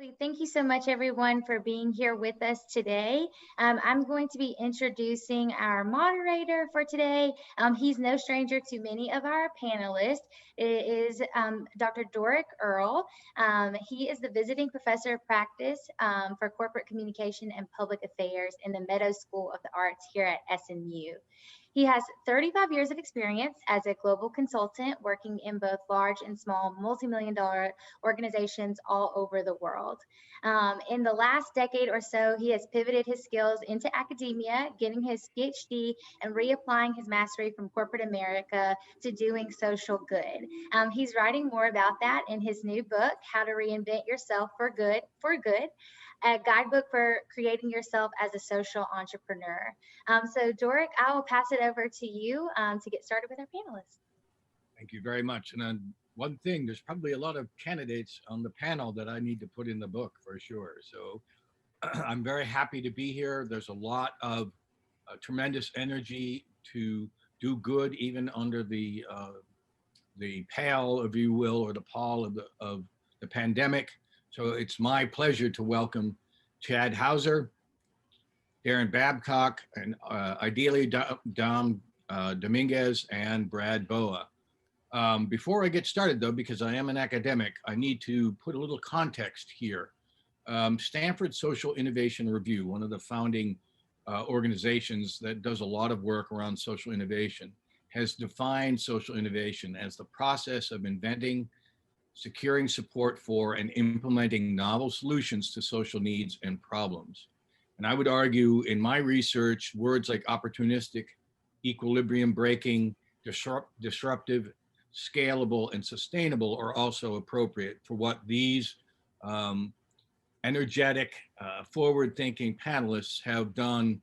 Absolutely. Thank you so much, everyone, for being here with us today. I'm going to be introducing our moderator for today. He's no stranger to many of our panelists. It is Dr. Doric Earle. He is the visiting professor of practice for corporate communication and public affairs in the Meadows School of the Arts here at SMU. He has 35 years of experience as a global consultant working in both large and small multi-million-dollar organizations all over the world. In the last decade or so, he has pivoted his skills into academia, getting his PhD and reapplying his mastery from corporate America to doing social good. He's writing more about that in his new book, How to Reinvent Yourself for Good, a guidebook for creating yourself as a social entrepreneur. So Doric, I will pass it over to you to get started with our panelists. Thank you very much. And one thing, there's probably a lot of candidates on the panel that I need to put in the book for sure. So I'm very happy to be here. There's a lot of tremendous energy to do good, even under the pall, if you will, or the pall of the pandemic. So it's my pleasure to welcome Chad Hauser, Darren Babcock, and ideally Dom Dominguez and Brad Boa. Before I get started though, because I am an academic, I need to put a little context here. Stanford Social Innovation Review, one of the founding organizations that does a lot of work around social innovation, has defined social innovation as the process of inventing, securing support for, and implementing novel solutions to social needs and problems. And I would argue in my research, words like opportunistic, equilibrium breaking, disruptive, scalable, and sustainable are also appropriate for what these energetic, forward-thinking panelists have done.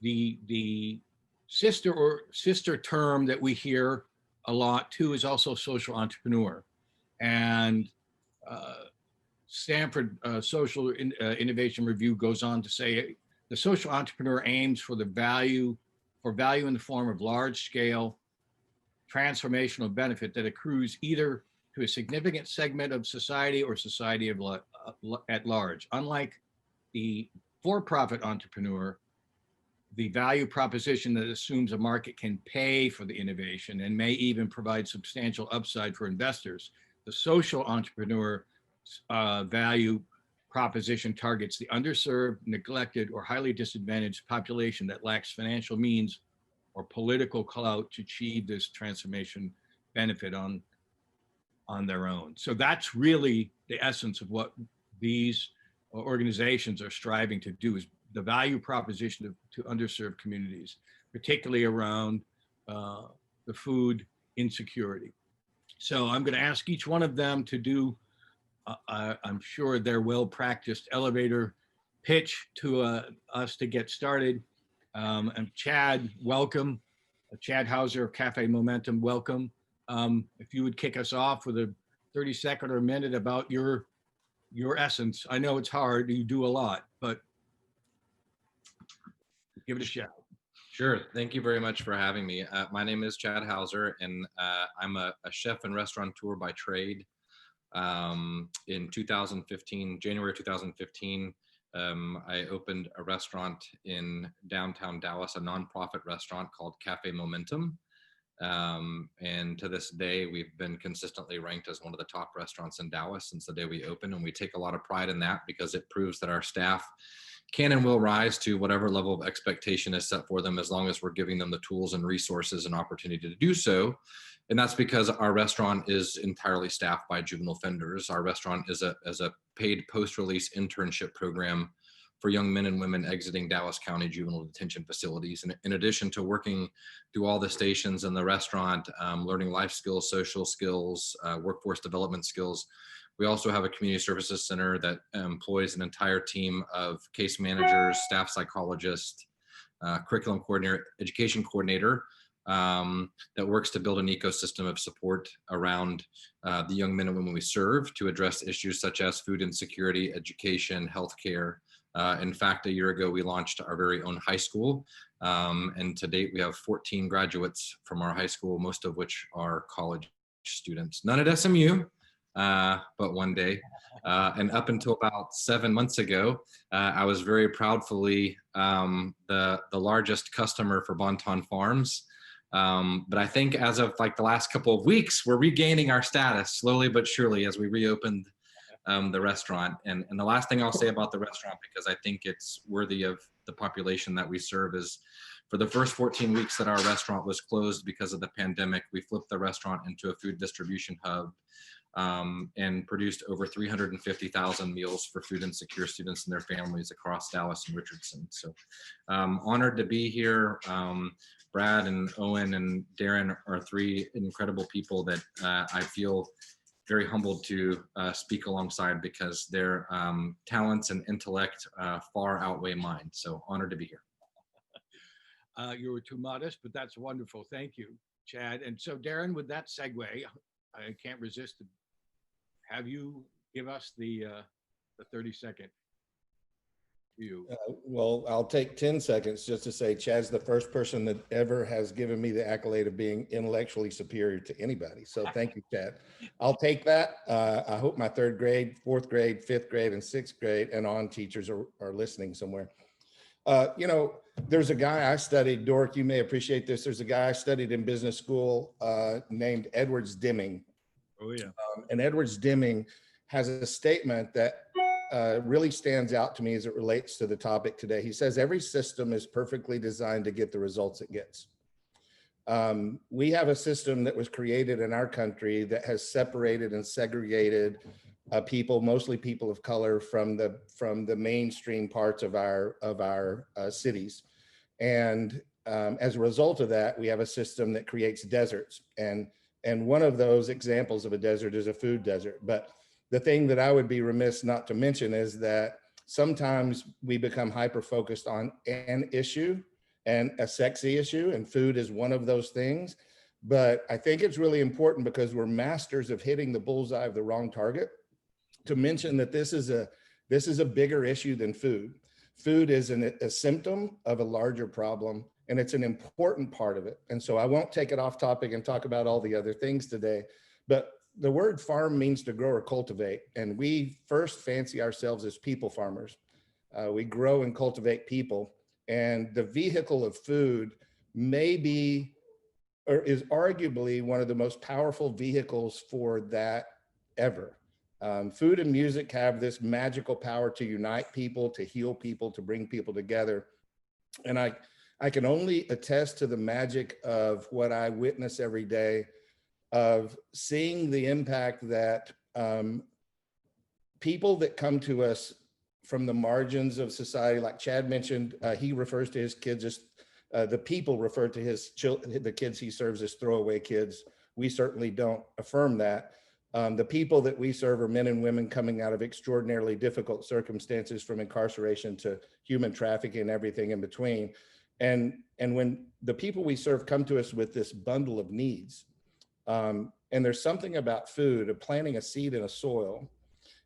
The sister term that we hear a lot too is also social entrepreneur. And Stanford Social Innovation Review goes on to say the social entrepreneur aims for value in the form of large-scale transformational benefit that accrues either to a significant segment of society or society at large. Unlike the for-profit entrepreneur, the value proposition that assumes a market can pay for the innovation and may even provide substantial upside for investors, the social entrepreneur value proposition targets the underserved, neglected, or highly disadvantaged population that lacks financial means or political clout to achieve this transformation benefit on their own. So that's really the essence of what these organizations are striving to do, is the value proposition to underserved communities, particularly around the food insecurity. So I'm going to ask each one of them to do, I'm sure their well-practiced elevator pitch to us to get started. And Chad, welcome. Chad Hauser of Cafe Momentum, welcome. If you would kick us off with a 30-second or a minute about your essence. I know it's hard, you do a lot, but give it a shot. Sure. Thank you very much for having me. My name is Chad Hauser, and I'm a chef and restaurateur by trade. In 2015, January 2015, I opened a restaurant in downtown Dallas, a nonprofit restaurant called Cafe Momentum. And to this day, we've been consistently ranked as one of the top restaurants in Dallas since the day we opened. And we take a lot of pride in that because it proves that our staff can and will rise to whatever level of expectation is set for them, as long as we're giving them the tools and resources and opportunity to do so. And that's because our restaurant is entirely staffed by juvenile offenders. Our restaurant is a paid post-release internship program for young men and women exiting Dallas County juvenile detention facilities. And in addition to working through all the stations in the restaurant, learning life skills, social skills, workforce development skills, we also have a community services center that employs an entire team of case managers, staff psychologists, curriculum coordinator, education coordinator, that works to build an ecosystem of support around the young men and women we serve to address issues such as food insecurity, education, healthcare. In fact, a year ago, we launched our very own high school. And to date, we have 14 graduates from our high school, most of which are college students. None at SMU, but one day. And up until about 7 months ago, I was very proudly the largest customer for Bonton Farms. But I think as of like the last couple of weeks, we're regaining our status slowly but surely as we reopened the restaurant. And the last thing I'll say about the restaurant, because I think it's worthy of the population that we serve, is for the first 14 weeks that our restaurant was closed because of the pandemic, we flipped the restaurant into a food distribution hub and produced over 350,000 meals for food insecure students and their families across Dallas and Richardson. So honored to be here. Brad and Owen and Darren are three incredible people that I feel very humbled to speak alongside, because their talents and intellect far outweigh mine. So honored to be here. You were too modest, but that's wonderful. Thank you, Chad. And so Darren, with that segue, I can't resist to have you give us the 30-second view. Well, I'll take 10 seconds just to say Chad's the first person that ever has given me the accolade of being intellectually superior to anybody. So thank you, Chad. I'll take that. I hope my 3rd grade, 4th grade, 5th grade, and 6th grade and on teachers are listening somewhere. You know, there's a guy I studied, Dork, you may appreciate this. There's a guy I studied in business school named Edwards Deming. Oh, yeah. And Edwards Deming has a statement that really stands out to me as it relates to the topic today. He says, every system is perfectly designed to get the results it gets. We have a system that was created in our country that has separated and segregated people, mostly people of color, from the mainstream parts of our cities. And as a result of that, we have a system that creates deserts. And one of those examples of a desert is a food desert. But the thing that I would be remiss not to mention is that sometimes we become hyper-focused on an issue and a sexy issue, and food is one of those things. But I think it's really important, because we're masters of hitting the bullseye of the wrong target, to mention that this is a bigger issue than food. Food is a symptom of a larger problem, and it's an important part of it. And so I won't take it off topic and talk about all the other things today, but the word farm means to grow or cultivate. And we first fancy ourselves as people farmers. We grow and cultivate people, and the vehicle of food may be, or is arguably, one of the most powerful vehicles for that ever. Food and music have this magical power to unite people, to heal people, to bring people together. And I can only attest to the magic of what I witness every day, of seeing the impact that people that come to us from the margins of society, like Chad mentioned, he refers to his kids as, the people refer to the kids he serves as throwaway kids. We certainly don't affirm that. The people that we serve are men and women coming out of extraordinarily difficult circumstances, from incarceration to human trafficking and everything in between. And when the people we serve come to us with this bundle of needs, and there's something about food, of planting a seed in a soil,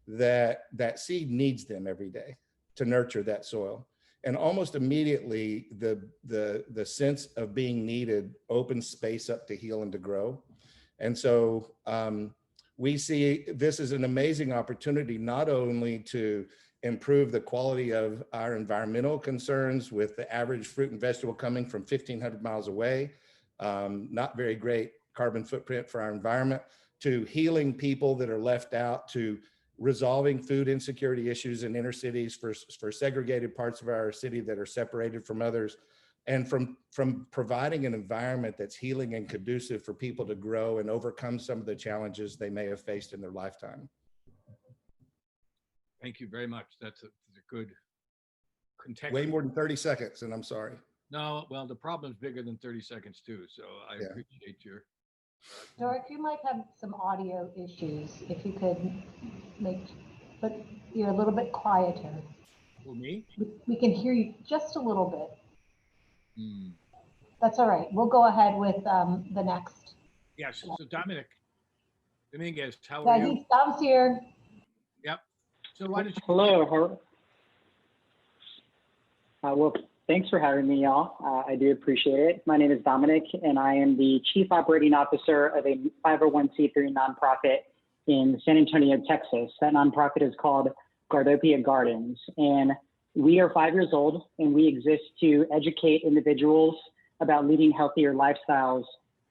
that seed needs them every day to nurture that soil. And almost immediately, the sense of being needed opens space up to heal and to grow. And so we see this as an amazing opportunity, not only to improve the quality of our environmental concerns, with the average fruit and vegetable coming from 1,500 miles away, not very great carbon footprint for our environment, to healing people that are left out, to resolving food insecurity issues in inner cities for segregated parts of our city that are separated from others, and from providing an environment that's healing and conducive for people to grow and overcome some of the challenges they may have faced in their lifetime. Thank you very much. That's a good context. Way more than 30 seconds, and I'm sorry. No, well, the problem's bigger than 30 seconds too, so I appreciate your. Dork, you might have some audio issues. If you could but you're a little bit quieter. For me? We can hear you just a little bit. Hmm. That's all right. We'll go ahead with the next. Yes. So Dominic Dominguez, how are you? Dom's here. Yep. So why don't you? Hello. Well, thanks for having me, y'all. I do appreciate it. My name is Dominic, and I am the Chief Operating Officer of a 501c3 nonprofit in San Antonio, Texas. That nonprofit is called Gardopia Gardens. And we are 5 years old, and we exist to educate individuals about leading healthier lifestyles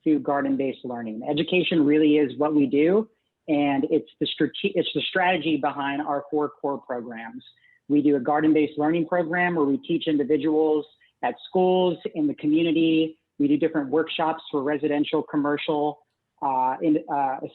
through garden-based learning. Education really is what we do, and it's the strategy behind our 4 core programs. We do a garden-based learning program where we teach individuals at schools, in the community. We do different workshops for residential, commercial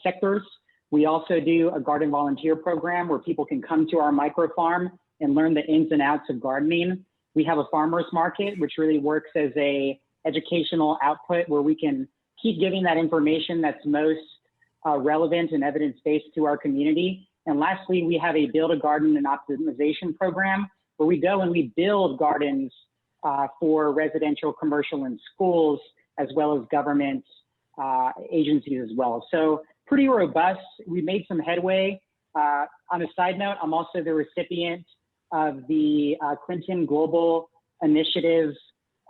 sectors. We also do a garden volunteer program where people can come to our micro farm and learn the ins and outs of gardening. We have a farmer's market, which really works as a educational output where we can keep giving that information that's most relevant and evidence-based to our community. And lastly, we have a build a garden and optimization program where we go and we build gardens for residential, commercial, and schools, as well as government agencies as well. So pretty robust. We made some headway. On a side note, I'm also the recipient of the Clinton Global Initiatives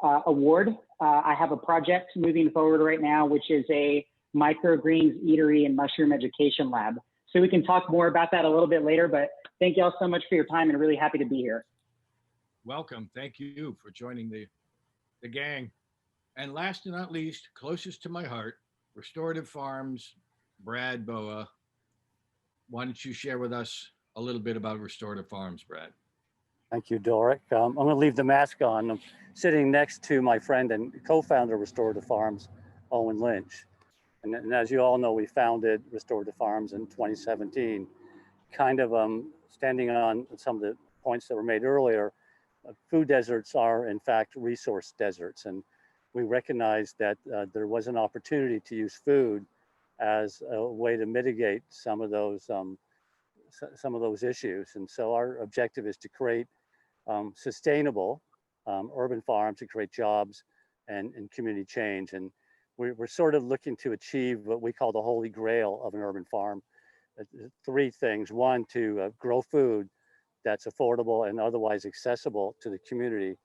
Award. I have a project moving forward right now, which is a microgreens eatery and mushroom education lab. So we can talk more about that a little bit later, but thank you all so much for your time and really happy to be here. Welcome. Thank you for joining the gang. And last and not least, closest to my heart, Restorative Farms, Brad Boa. Why don't you share with us a little bit about Restorative Farms, Brad? Thank you, Doric. I'm going to leave the mask on. I'm sitting next to my friend and co-founder of Restorative Farms, Owen Lynch. And as you all know, we founded Restorative Farms in 2017, kind of standing on some of the points that were made earlier. Food deserts are, in fact, resource deserts. And we recognized that there was an opportunity to use food as a way to mitigate some of those issues. And so our objective is to create sustainable urban farms, to create jobs and community change. And we're sort of looking to achieve what we call the holy grail of an urban farm. 3 things. 1, to grow food that's affordable and otherwise accessible to the community,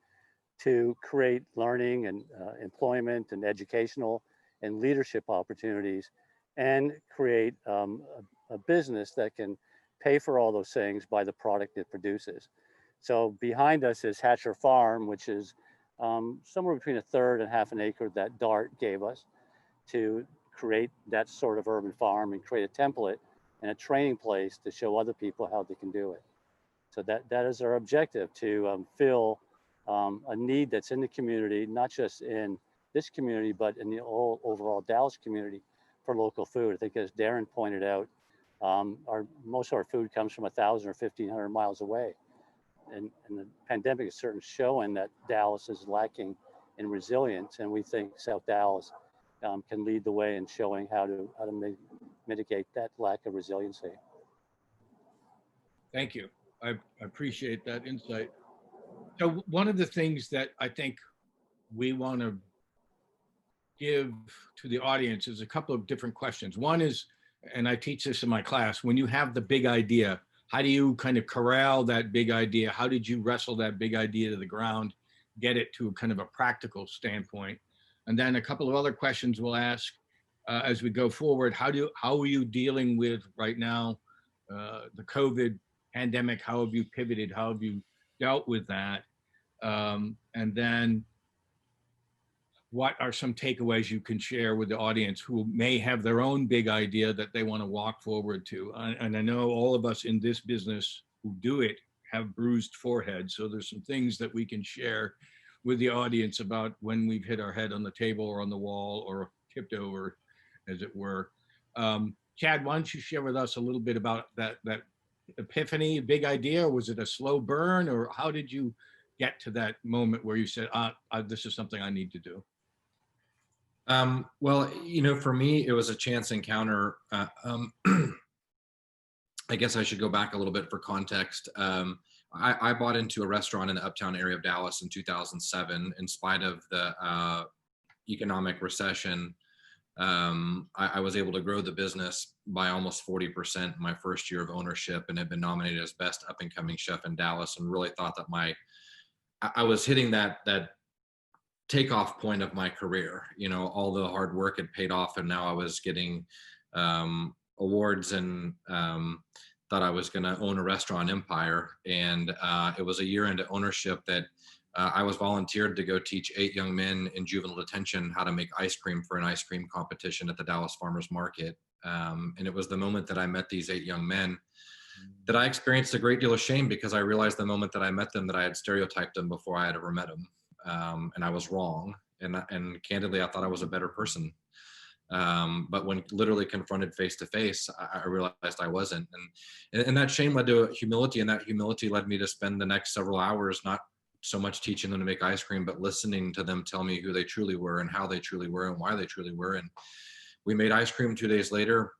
to create learning and employment and educational and leadership opportunities, and create a business that can pay for all those things by the product it produces. So behind us is Hatcher Farm, which is somewhere between 1/3 and half an acre that DART gave us to create that sort of urban farm and create a template and a training place to show other people how they can do it. So that is our objective, to fill a need that's in the community, not just in this community, but in the overall Dallas community for local food. I think as Darren pointed out, most of our food comes from 1,000 or 1,500 miles away. And the pandemic is certainly showing that Dallas is lacking in resilience, and we think South Dallas can lead the way in showing how to mitigate that lack of resiliency. Thank you. I appreciate that insight. So one of the things that I think we want to give to the audience is a couple of different questions. One is, and I teach this in my class, when you have the big idea, how do you kind of corral that big idea? How did you wrestle that big idea to the ground, get it to kind of a practical standpoint? And then a couple of other questions we'll ask as we go forward. How are you dealing with right now the COVID pandemic? How have you pivoted? How have you dealt with that? And then what are some takeaways you can share with the audience who may have their own big idea that they want to walk forward to? And I know all of us in this business who do it have bruised foreheads. So there's some things that we can share with the audience about when we've hit our head on the table or on the wall or tipped over, as it were. Chad, why don't you share with us a little bit about that epiphany, big idea? Or was it a slow burn, or how did you get to that moment where you said, this is something I need to do? Well, for me, it was a chance encounter. I guess I should go back a little bit for context. I bought into a restaurant in the uptown area of Dallas in 2007. In spite of the economic recession, I was able to grow the business by almost 40% my first year of ownership, and have been nominated as best up and coming chef in Dallas, and really thought that I was hitting that takeoff point of my career. All the hard work had paid off, and now I was getting awards and thought I was going to own a restaurant empire. And it was a year into ownership that I was volunteered to go teach 8 young men in juvenile detention how to make ice cream for an ice cream competition at the Dallas Farmers Market. And it was the moment that I met these 8 young men that I experienced a great deal of shame, because I realized the moment that I met them that I had stereotyped them before I had ever met them. And I was wrong. And candidly, I thought I was a better person. But when literally confronted face to face, I realized I wasn't. And that shame led to humility, and that humility led me to spend the next several hours not so much teaching them to make ice cream, but listening to them tell me who they truly were and how they truly were and why they truly were. And we made ice cream. 2 days later,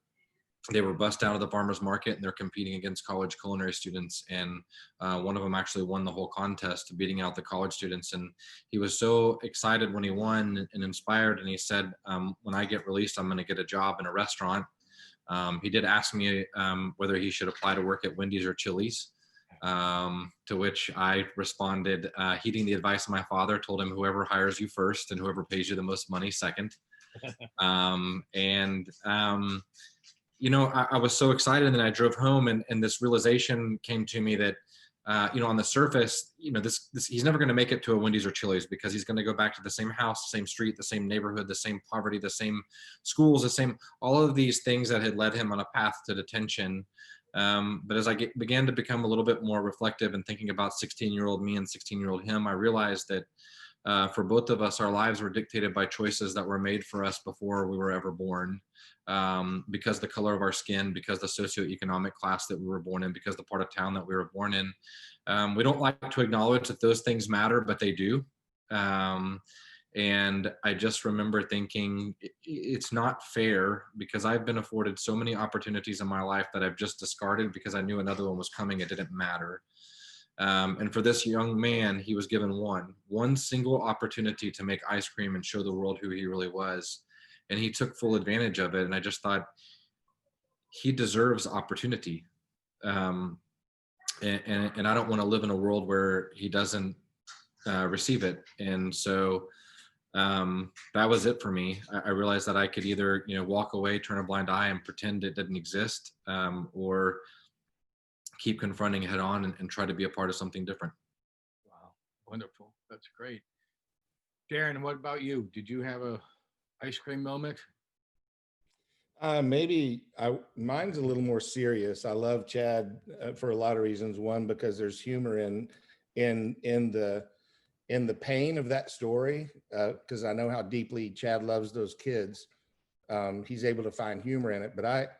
they were bussed out of the farmers market, and they're competing against college culinary students. And one of them actually won the whole contest, beating out the college students. And he was so excited when he won and inspired. And he said, when I get released, I'm going to get a job in a restaurant. He did ask me whether he should apply to work at Wendy's or Chili's. To which I responded, heeding the advice of my father, told him whoever hires you first and whoever pays you the most money second. You know, I was so excited, and then I drove home, and this realization came to me that, you know, on the surface, you know, he's never going to make it to a Wendy's or Chili's, because he's going to go back to the same house, same street, the same neighborhood, the same poverty, the same schools, all of these things that had led him on a path to detention. But as I began to become a little bit more reflective and thinking about 16-year-old me and 16-year-old him, I realized that for both of us, our lives were dictated by choices that were made for us before we were ever born. Because the color of our skin, because the socioeconomic class that we were born in, because the part of town that we were born in. We don't like to acknowledge that those things matter, but they do. And I just remember thinking, it's not fair, because I've been afforded so many opportunities in my life that I've just discarded because I knew another one was coming. It didn't matter. And for this young man, he was given one single opportunity to make ice cream and show the world who he really was. And he took full advantage of it. And I just thought, he deserves opportunity. And I don't want to live in a world where he doesn't receive it. And so that was it for me. I realized that I could either, you know, walk away, turn a blind eye, and pretend it didn't exist, or keep confronting it head on and try to be a part of something different. Wow, wonderful. That's great. Darren, what about you? Did you have a ice cream moment? Mine's a little more serious. I love Chad for a lot of reasons. One, because there's humor in the pain of that story, because I know how deeply Chad loves those kids. He's able to find humor in it. But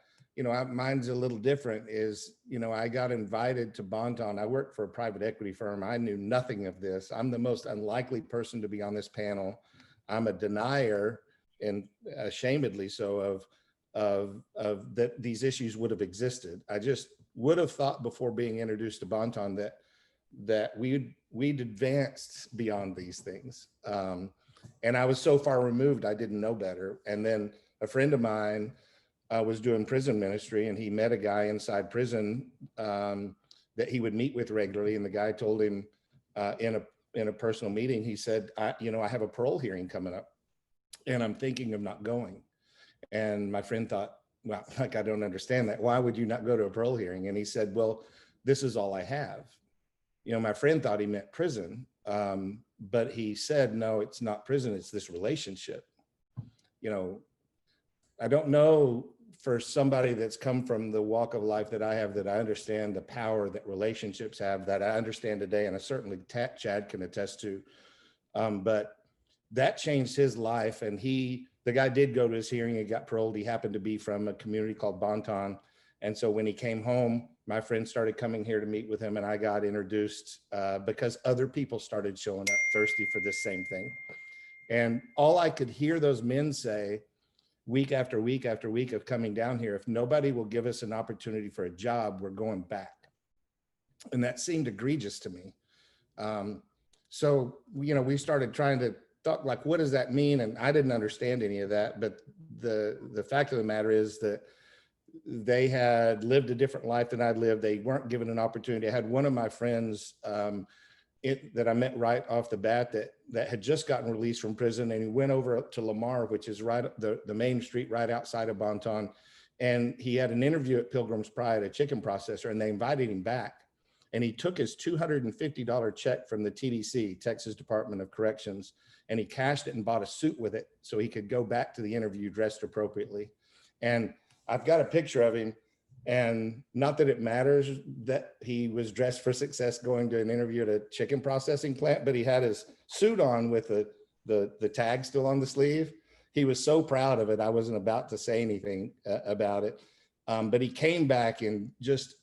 mine's a little different. Is, you know, I got invited to Bonton. I worked for a private equity firm. I knew nothing of this. I'm the most unlikely person to be on this panel. I'm a denier, and ashamedly so, of that these issues would have existed. I just would have thought before being introduced to Bonton that we'd advanced beyond these things. And I was so far removed, I didn't know better. And then a friend of mine was doing prison ministry, and he met a guy inside prison that he would meet with regularly. And the guy told him in a personal meeting, he said, I have a parole hearing coming up, and I'm thinking of not going. And my friend thought, well, like, I don't understand that. Why would you not go to a parole hearing? And he said, well, this is all I have. You know, my friend thought he meant prison, but he said, no, it's not prison. It's this relationship. You know, I don't know, for somebody that's come from the walk of life that I have, that I understand the power that relationships have, that I understand today, and I certainly Chad can attest to. But that changed his life, and the guy did go to his hearing and got paroled. He happened to be from a community called Bonton. And so when he came home, my friend started coming here to meet with him, and I got introduced because other people started showing up thirsty for this same thing. And all I could hear those men say week after week after week of coming down here, if nobody will give us an opportunity for a job, we're going back. And that seemed egregious to me. So, you know, we started trying to talk, like, what does that mean? And I didn't understand any of that. But the fact of the matter is that they had lived a different life than I'd lived. They weren't given an opportunity. I had one of my friends that I met right off the bat that had just gotten released from prison, and he went over to Lamar, which is right the main street right outside of Bonton. And he had an interview at Pilgrim's Pride, a chicken processor, and they invited him back. And he took his $250 check from the TDC, Texas Department of Corrections, and he cashed it and bought a suit with it so he could go back to the interview dressed appropriately. And I've got a picture of him, and not that it matters that he was dressed for success going to an interview at a chicken processing plant, but he had his suit on with the tag still on the sleeve. He was so proud of it. I wasn't about to say anything about it, but he came back and just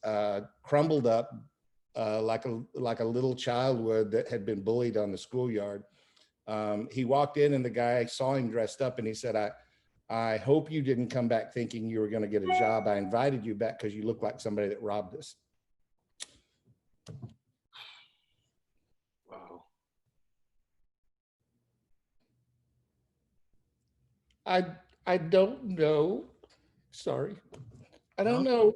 crumbled up like a little child would that had been bullied on the schoolyard. He walked in and the guy saw him dressed up and he said, I hope you didn't come back thinking you were going to get a job. I invited you back because you look like somebody that robbed us. Wow. I don't know. Sorry. I don't know.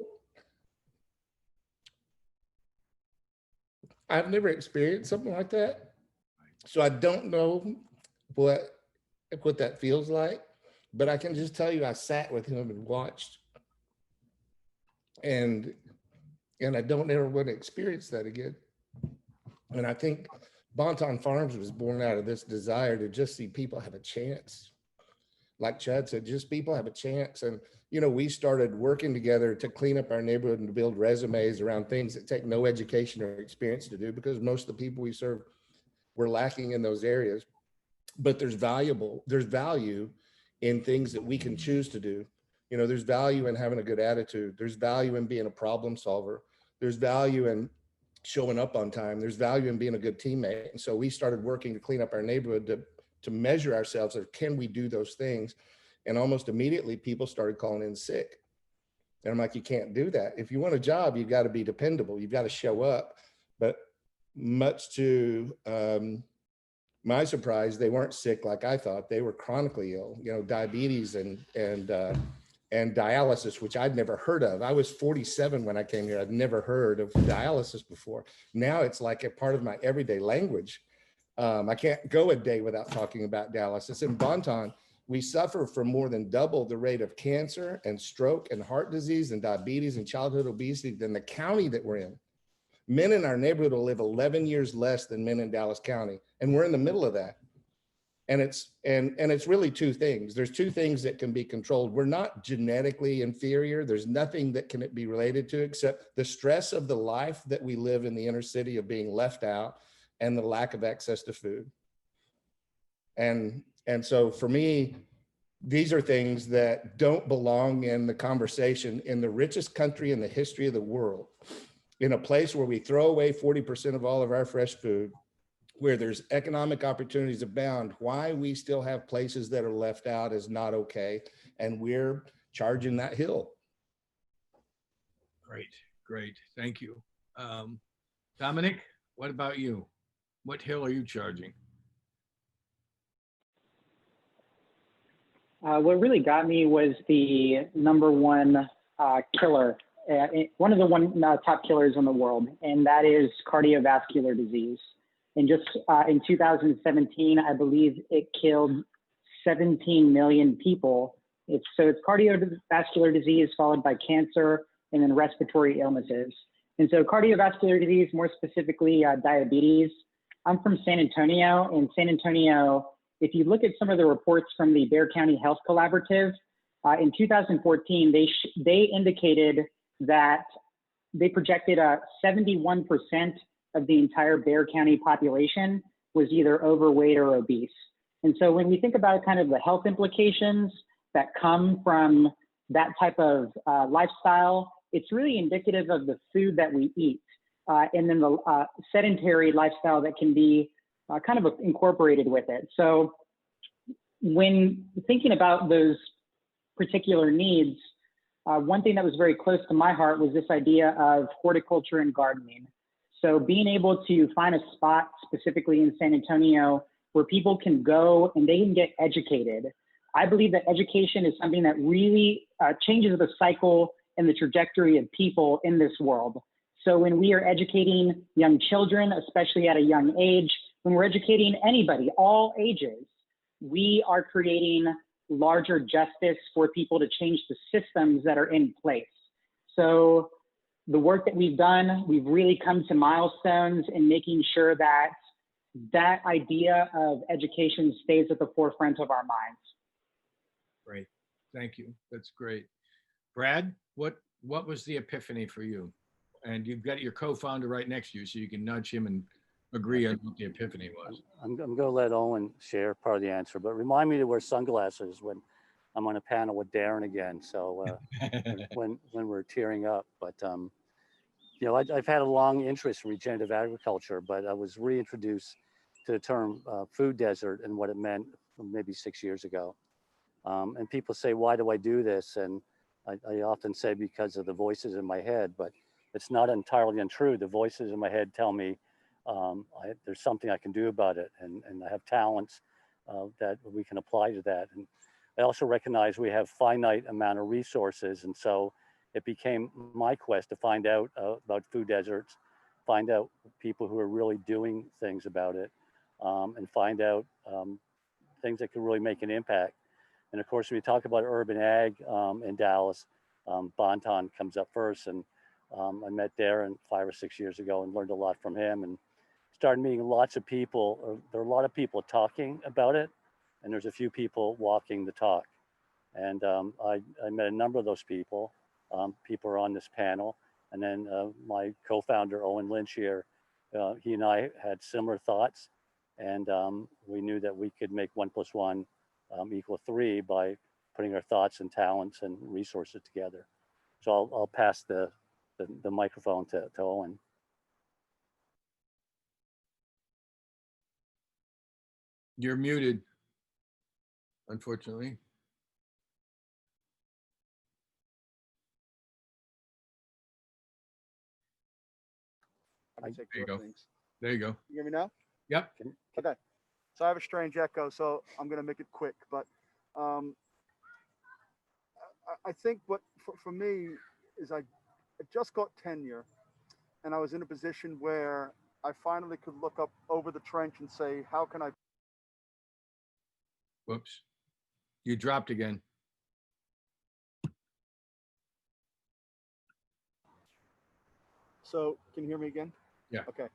I've never experienced something like that. So I don't know what that feels like, but I can just tell you I sat with him and watched. And I don't ever want to experience that again. And I think Bonton Farms was born out of this desire to just see people have a chance. Like Chad said, just people have a chance. And, you know, we started working together to clean up our neighborhood and to build resumes around things that take no education or experience to do, because most of the people we serve were lacking in those areas. But there's value in things that we can choose to do. You know, there's value in having a good attitude. There's value in being a problem solver. There's value in showing up on time. There's value in being a good teammate. And so we started working to clean up our neighborhood to measure ourselves of, can we do those things? And almost immediately people started calling in sick. And I'm like, you can't do that. If you want a job, you've got to be dependable. You've got to show up. But much to my surprise, they weren't sick like I thought. They were chronically ill, you know, diabetes and dialysis, which I'd never heard of. I was 47 when I came here. I'd never heard of dialysis before. Now it's like a part of my everyday language. I can't go a day without talking about dialysis. In Bonton, we suffer from more than double the rate of cancer and stroke and heart disease and diabetes and childhood obesity than the county that we're in. Men in our neighborhood will live 11 years less than men in Dallas County, and we're in the middle of that. And it's really two things. There's two things that can be controlled. We're not genetically inferior. There's nothing that can be related to except the stress of the life that we live in the inner city of being left out and the lack of access to food. And so for me, these are things that don't belong in the conversation in the richest country in the history of the world, in a place where we throw away 40% of all of our fresh food, where there's economic opportunities abound. Why we still have places that are left out is not okay. And we're charging that hill. Great. Thank you. Dominic, what about you? What hill are you charging? What really got me was the number one killer, one of the top killers in the world, and that is cardiovascular disease. And just in 2017, I believe it killed 17 million people. It's cardiovascular disease followed by cancer and then respiratory illnesses. And so cardiovascular disease, more specifically diabetes. I'm from San Antonio, and San Antonio, if you look at some of the reports from the Bexar County Health Collaborative, in 2014, they indicated that they projected 71% of the entire Bexar County population was either overweight or obese. And so when we think about kind of the health implications that come from that type of lifestyle, it's really indicative of the food that we eat. And then the sedentary lifestyle that can be kind of incorporated with it. So when thinking about those particular needs, one thing that was very close to my heart was this idea of horticulture and gardening. So being able to find a spot specifically in San Antonio where people can go and they can get educated. I believe that education is something that really changes the cycle and the trajectory of people in this world. So when we are educating young children, especially at a young age, when we're educating anybody, all ages, we are creating larger justice for people to change the systems that are in place. So the work that we've done, we've really come to milestones in making sure that that idea of education stays at the forefront of our minds. Great. Thank you. That's great. Brad, what was the epiphany for you? And you've got your co-founder right next to you, so you can nudge him and agree on what the epiphany was. I'm going to let Owen share part of the answer, but remind me to wear sunglasses when I'm on a panel with Darren again. So when we're tearing up, but you know, I've had a long interest in regenerative agriculture, but I was reintroduced to the term food desert and what it meant maybe 6 years ago. And people say, why do I do this? And I often say because of the voices in my head, but it's not entirely untrue. The voices in my head tell me there's something I can do about it, and I have talents that we can apply to that. And I also recognize we have finite amount of resources, and so it became my quest to find out about food deserts, find out people who are really doing things about it, and find out things that can really make an impact. And of course, when we talk about urban ag in Dallas, Bonton comes up first. And I met Darren 5 or 6 years ago and learned a lot from him, and started meeting lots of people. There are a lot of people talking about it, and there's a few people walking the talk. And I met a number of those people. People are on this panel. And then my co-founder, Owen Lynch here, he and I had similar thoughts. And we knew that we could make 1 + 1 equal 3 by putting our thoughts and talents and resources together. So I'll pass the microphone to Owen. You're muted, unfortunately. I can take There you care of go. things. There you go. You hear me now? Yep. Okay. So I have a strange echo, so I'm going to make it quick. But I think what for me is I just got tenure, and I was in a position where I finally could look up over the trench and say, how can I? Whoops. You dropped again. So can you hear me again? Yeah. Okay.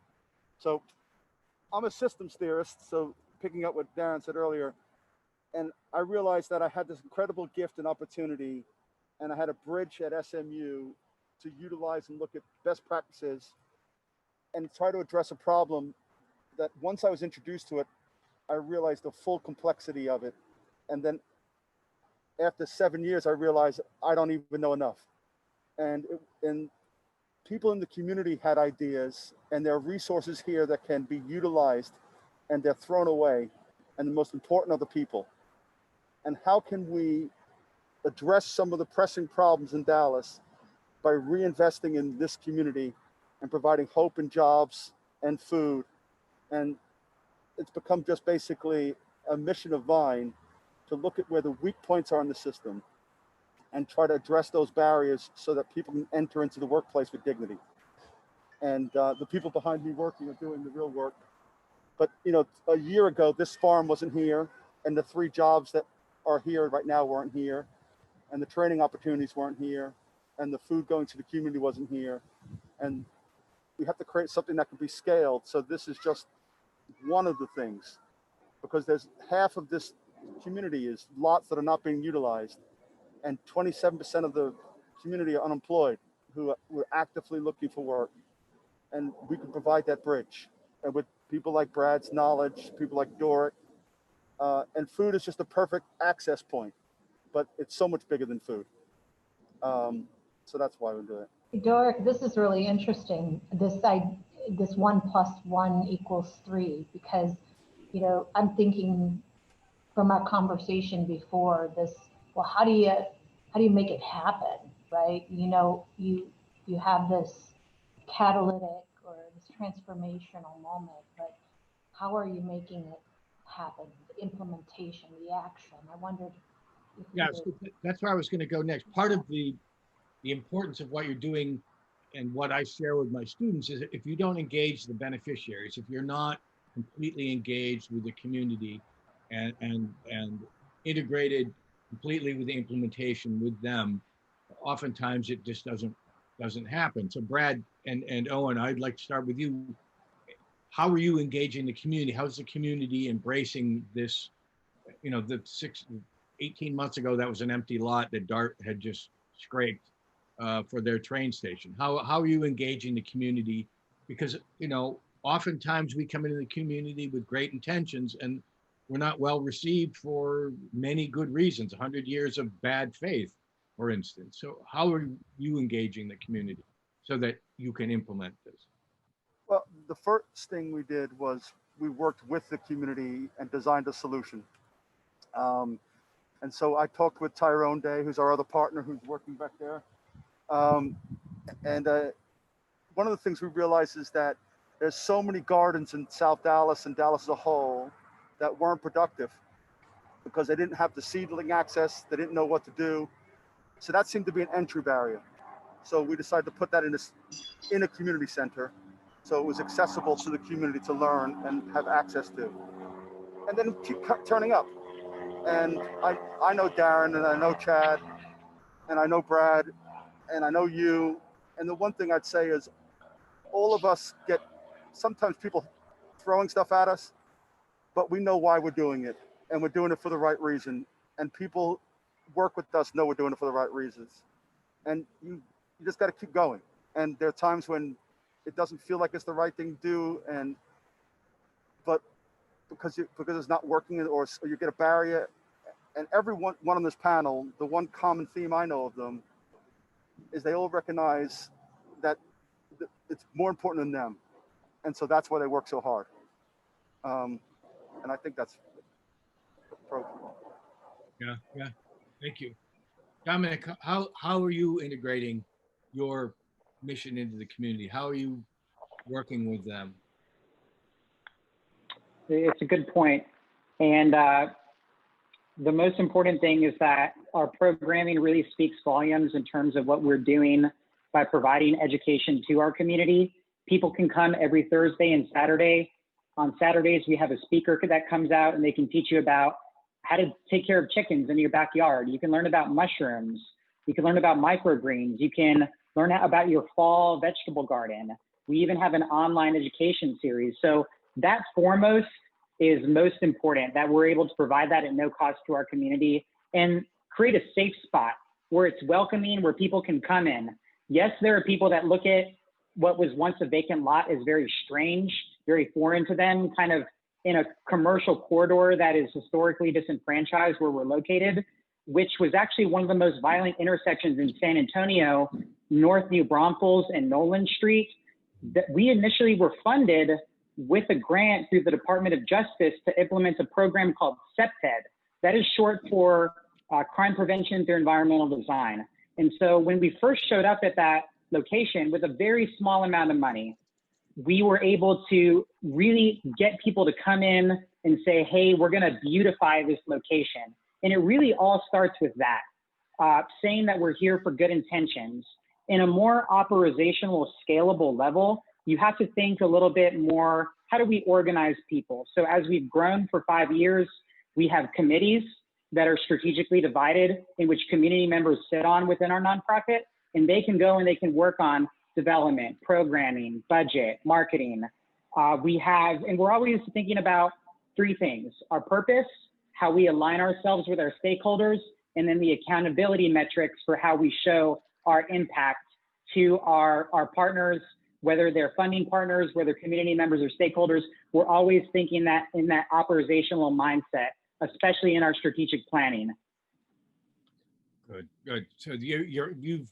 So I'm a systems theorist. So picking up what Darren said earlier, and I realized that I had this incredible gift and opportunity, and I had a bridge at SMU to utilize and look at best practices and try to address a problem that once I was introduced to it, I realized the full complexity of it. And then after 7 years, I realized I don't even know enough. And people in the community had ideas, and there are resources here that can be utilized, and they're thrown away. And the most important are the people. And how can we address some of the pressing problems in Dallas by reinvesting in this community and providing hope and jobs and food? And it's become just basically a mission of mine to look at where the weak points are in the system and try to address those barriers so that people can enter into the workplace with dignity. And the people behind me working are doing the real work. But you know, a year ago, this farm wasn't here, and the 3 jobs that are here right now weren't here, and the training opportunities weren't here, and the food going to the community wasn't here. And we have to create something that can be scaled. So this is just one of the things, because there's half of this community is lots that are not being utilized, and 27% of the community are unemployed who are actively looking for work. And we can provide that bridge. And with people like Brad's knowledge, people like Doric, and food is just a perfect access point, but it's so much bigger than food. So that's why we do it. Doric, this is really interesting. This 1 + 1 = 3, because, you know, I'm thinking from our conversation before this, well, how do you make it happen, right? You know, you have this catalytic or this transformational moment, but how are you making it happen? The implementation, the action. I wondered if you Yeah, could. so that's where I was going to go next. Part of the importance of what you're doing and what I share with my students is if you don't engage the beneficiaries, if you're not completely engaged with the community and integrated completely with the implementation with them, oftentimes it just doesn't happen. So Brad and Owen, I'd like to start with you. How are you engaging the community? How's the community embracing this? You know, 18 months ago, that was an empty lot that DART had just scraped for their train station. How are you engaging the community? Because, you know, oftentimes we come into the community with great intentions and we're not well received for many good reasons, 100 years of bad faith, for instance. So how are you engaging the community so that you can implement this? Well, the first thing we did was we worked with the community and designed a solution. And so I talked with Tyrone Day, who's our other partner who's working back there. And one of the things we realized is that there's so many gardens in South Dallas and Dallas as a whole that weren't productive because they didn't have the seedling access. They didn't know what to do. So that seemed to be an entry barrier. So we decided to put that in a community center, so it was accessible to the community to learn and have access to. And then keep turning up. And I know Darren, and I know Chad, and I know Brad, and I know you. And the one thing I'd say is all of us get, sometimes people throwing stuff at us, but we know why we're doing it. And we're doing it for the right reason. And people work with us know we're doing it for the right reasons. And you just got to keep going. And there are times when it doesn't feel like it's the right thing to do, but because it's not working, or you get a barrier. And everyone on this panel, the one common theme I know of them is they all recognize that it's more important than them. And so that's why they work so hard. And I think that's appropriate. Yeah. Thank you. Dominic, how are you integrating your mission into the community? How are you working with them? It's a good point. And the most important thing is that our programming really speaks volumes in terms of what we're doing by providing education to our community. People can come every Thursday and Saturday. On Saturdays, we have a speaker that comes out and they can teach you about how to take care of chickens in your backyard. You can learn about mushrooms. You can learn about microgreens. You can learn about your fall vegetable garden. We even have an online education series. So that foremost is most important, that we're able to provide that at no cost to our community and create a safe spot where it's welcoming, where people can come in. Yes, there are people that look at what was once a vacant lot as very strange, very foreign to them, kind of in a commercial corridor that is historically disenfranchised where we're located, which was actually one of the most violent intersections in San Antonio, North New Braunfels and Nolan Street. That we initially were funded with a grant through the Department of Justice to implement a program called CPTED. That is short for Crime Prevention Through Environmental Design. And so when we first showed up at that location with a very small amount of money, we were able to really get people to come in and say, hey, we're gonna beautify this location. And it really all starts with that, saying that we're here for good intentions. In a more operational, scalable level, you have to think a little bit more, how do we organize people? So as we've grown for 5 years, we have committees that are strategically divided in which community members sit on within our nonprofit, and they can go and they can work on development, programming, budget, marketing. And we're always thinking about 3 things: our purpose, how we align ourselves with our stakeholders, and then the accountability metrics for how we show our impact to our partners, whether they're funding partners, whether community members or stakeholders. We're always thinking that in that operational mindset, especially in our strategic planning. Good. So you've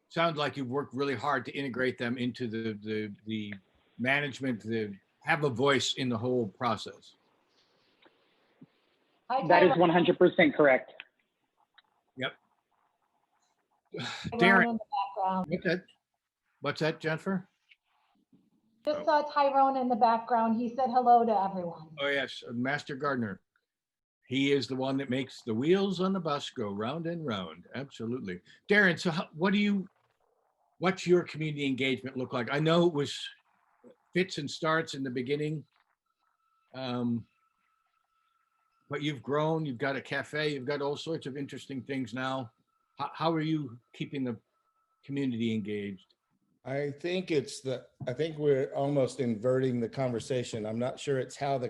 sound like you've worked really hard to integrate them into the management, to have a voice in the whole process. That is 100% correct. Yep. Tyrone Darren, in the background. What's that, Jennifer? Just saw Tyrone in the background. He said hello to everyone. Oh yes, Master Gardener. He is the one that makes the wheels on the bus go round and round. Absolutely. Darren, so what's your community engagement look like? I know it was fits and starts in the beginning. but you've grown, you've got a cafe, you've got all sorts of interesting things now. How are you keeping the community engaged? I think I think we're almost inverting the conversation. I'm not sure it's how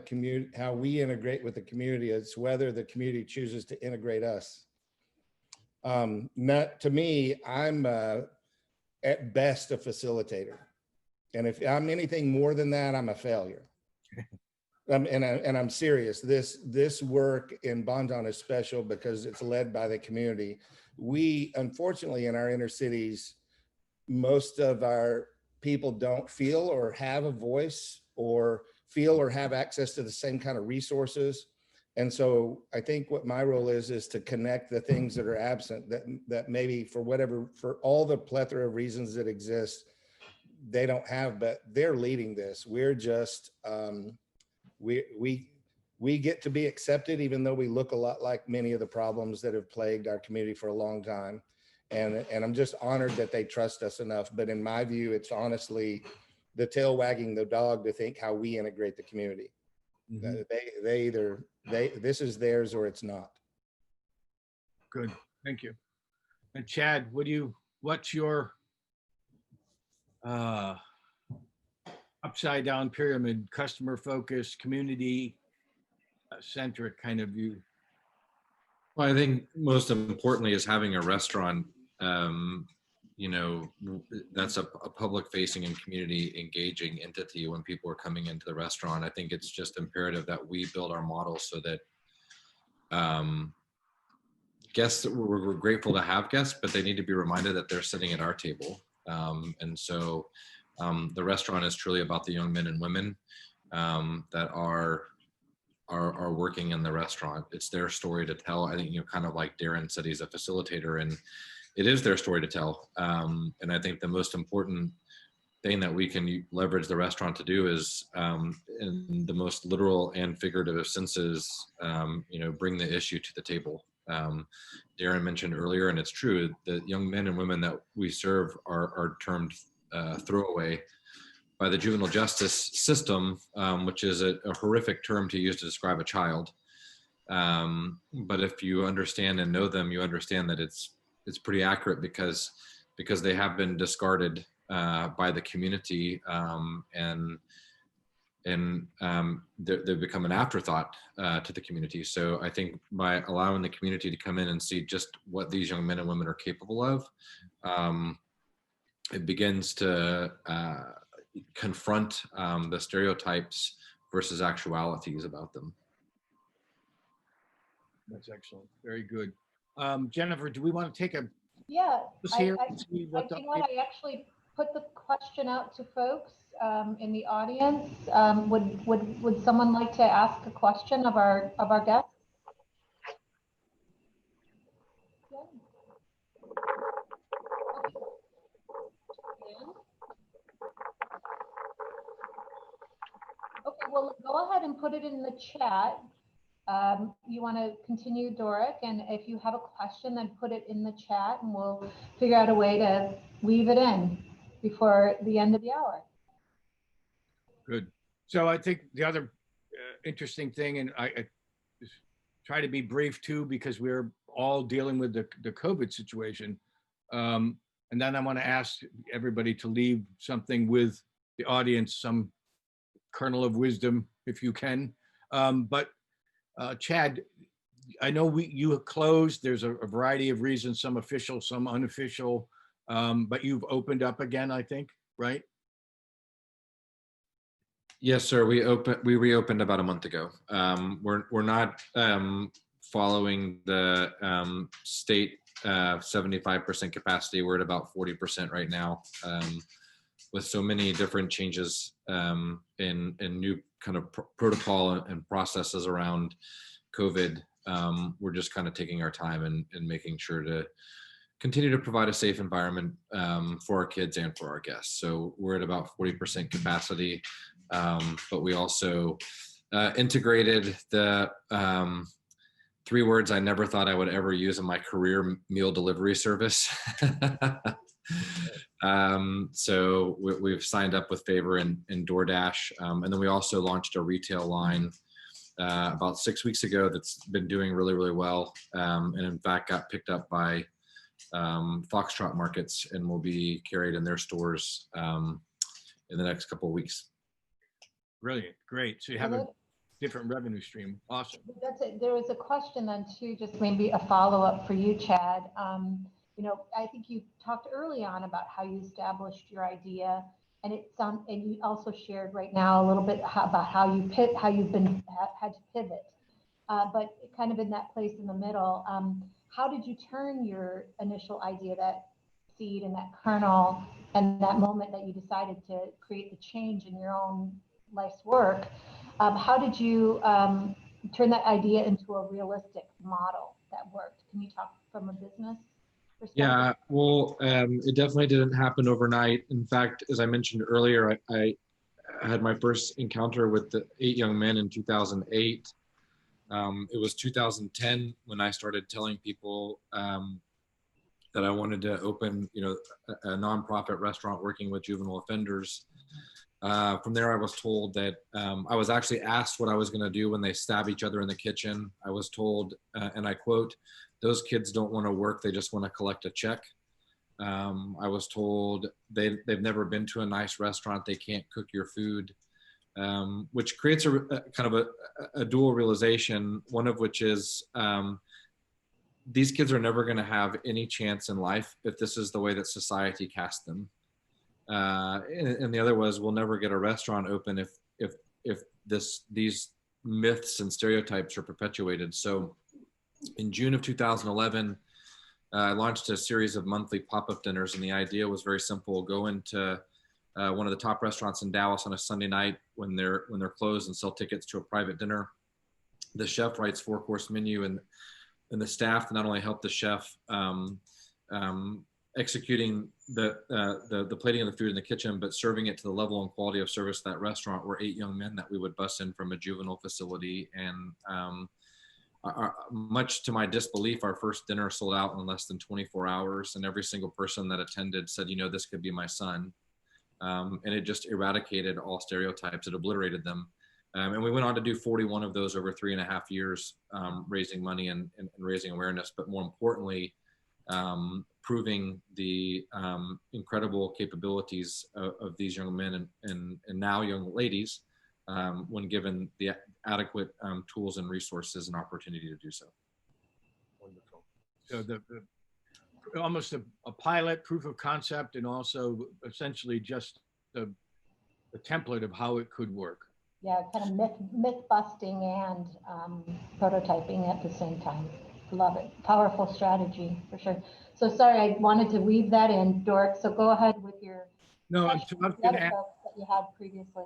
how we integrate with the community. It's whether the community chooses to integrate us. Not to me, I'm at best a facilitator. And if I'm anything more than that, I'm a failure. And I'm serious. This work in Bonton is special because it's led by the community. We, unfortunately, in our inner cities, most of our people don't feel or have a voice or feel or have access to the same kind of resources. And so I think what my role is to connect the things that are absent, that maybe for all the plethora of reasons that exist, they don't have, but they're leading this. We're just, we get to be accepted, even though we look a lot like many of the problems that have plagued our community for a long time. And I'm just honored that they trust us enough. But in my view, it's honestly the tail wagging the dog to think how we integrate the community. Mm-hmm. This is theirs or it's not. Good, thank you. And Chad, what's your upside down pyramid, customer focused, community centric kind of view? Well, I think most importantly is having a restaurant, you know, that's a public facing and community engaging entity when people are coming into the restaurant. I think it's just imperative that we build our model so that guests, we're grateful to have guests, but they need to be reminded that they're sitting at our table. And so the restaurant is truly about the young men and women that are working in the restaurant. It's their story to tell. I think, you know, kind of like Darren said, he's a facilitator, and it is their story to tell. And I think the most important thing that we can leverage the restaurant to do is, in the most literal and figurative senses, you know, bring the issue to the table. Darren mentioned earlier, and it's true, that young men and women that we serve are termed throwaway by the juvenile justice system, which is a horrific term to use to describe a child. But if you understand and know them, you understand that it's pretty accurate because they have been discarded by the community, and they've become an afterthought to the community. So I think by allowing the community to come in and see just what these young men and women are capable of, it begins to confront the stereotypes versus actualities about them. That's excellent. Very good. Jennifer, do we want to take a Yeah, I actually put the question out to folks in the audience. Would someone like to ask a question of our guests? Okay, well, go ahead and put it in the chat. You want to continue, Doric, and if you have a question, then put it in the chat and we'll figure out a way to weave it in before the end of the hour. Good. So I think the other interesting thing, and I try to be brief too, because we're all dealing with the COVID situation. And then I want to ask everybody to leave something with the audience, some kernel of wisdom, if you can. But Chad, I know you have closed. There's a variety of reasons, some official, some unofficial, but you've opened up again, I think, right? Yes, sir. We reopened about a month ago. We're not following the state 75% capacity. We're at about 40% right now, with so many different changes in new kind of protocol and processes around COVID. We're just kind of taking our time and making sure to continue to provide a safe environment for our kids and for our guests. So we're at about 40% capacity, but we also integrated the 3 words I never thought I would ever use in my career: meal delivery service. So we've signed up with Favor and DoorDash, and then we also launched a retail line about 6 weeks ago that's been doing really, really well. And in fact, got picked up by Foxtrot Markets and will be carried in their stores in the next couple of weeks. Brilliant, great. So you have a different revenue stream. Awesome. That's it. There was a question then too, just maybe a follow-up for you, Chad. You know, I think you talked early on about how you established your idea, and and you also shared right now a little bit about how you've had to pivot, but kind of in that place in the middle. How did you turn your initial idea, that seed and that kernel, and that moment that you decided to create the change in your own life's work? How did you turn that idea into a realistic model that worked? Can you talk from a business perspective? Yeah, well, it definitely didn't happen overnight. In fact, as I mentioned earlier, I had my first encounter with the 8 young men in 2008. It was 2010 when I started telling people that I wanted to open, you know, a nonprofit restaurant working with juvenile offenders. From there, I was told that I was actually asked what I was going to do when they stab each other in the kitchen. I was told, and I quote, "Those kids don't want to work, they just want to collect a check." I was told they've never been to a nice restaurant, they can't cook your food, which creates a kind of a dual realization, one of which is these kids are never going to have any chance in life if this is the way that society casts them. And the other was, we'll never get a restaurant open if these myths and stereotypes are perpetuated. So in June of 2011, I launched a series of monthly pop-up dinners, and the idea was very simple: go into one of the top restaurants in Dallas on a Sunday night when they're closed and sell tickets to a private dinner. The chef writes 4-course menu, and the staff not only help the chef executing the plating of the food in the kitchen, but serving it to the level and quality of service that restaurant were 8 young men that we would bus in from a juvenile facility. And much to my disbelief, our first dinner sold out in less than 24 hours. And every single person that attended said, you know, this could be my son. And it just eradicated all stereotypes. It obliterated them. And we went on to do 41 of those over 3.5 years, raising money and raising awareness, but more importantly, proving the incredible capabilities of these young men and now young ladies when given the adequate tools and resources and opportunity to do so. Wonderful. So almost a pilot, proof of concept, and also essentially just the template of how it could work. Yeah, kind of myth busting and prototyping at the same time. Love it. Powerful strategy for sure. So sorry, I wanted to weave that in, Dork. So go ahead with your folks that you had previously.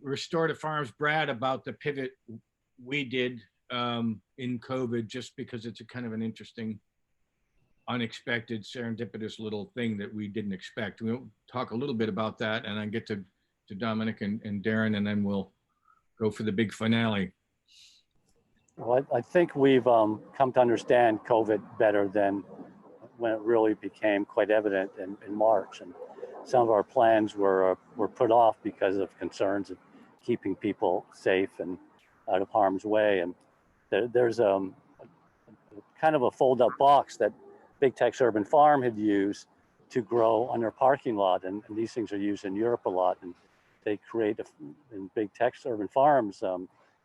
Restorative Farms, Brad, about the pivot we did in COVID, just because it's a kind of an interesting, unexpected, serendipitous little thing that we didn't expect. We'll talk a little bit about that, and then get to Dominic and Darren, and then we'll go for the big finale. Well, I think we've come to understand COVID better than when it really became quite evident in March. And some of our plans were put off because of concerns of keeping people safe and out of harm's way. And there's kind of a fold-up box that Big Tex Urban Farm had used to grow on their parking lot. And these things are used in Europe a lot. And they create, in Big Tex Urban Farms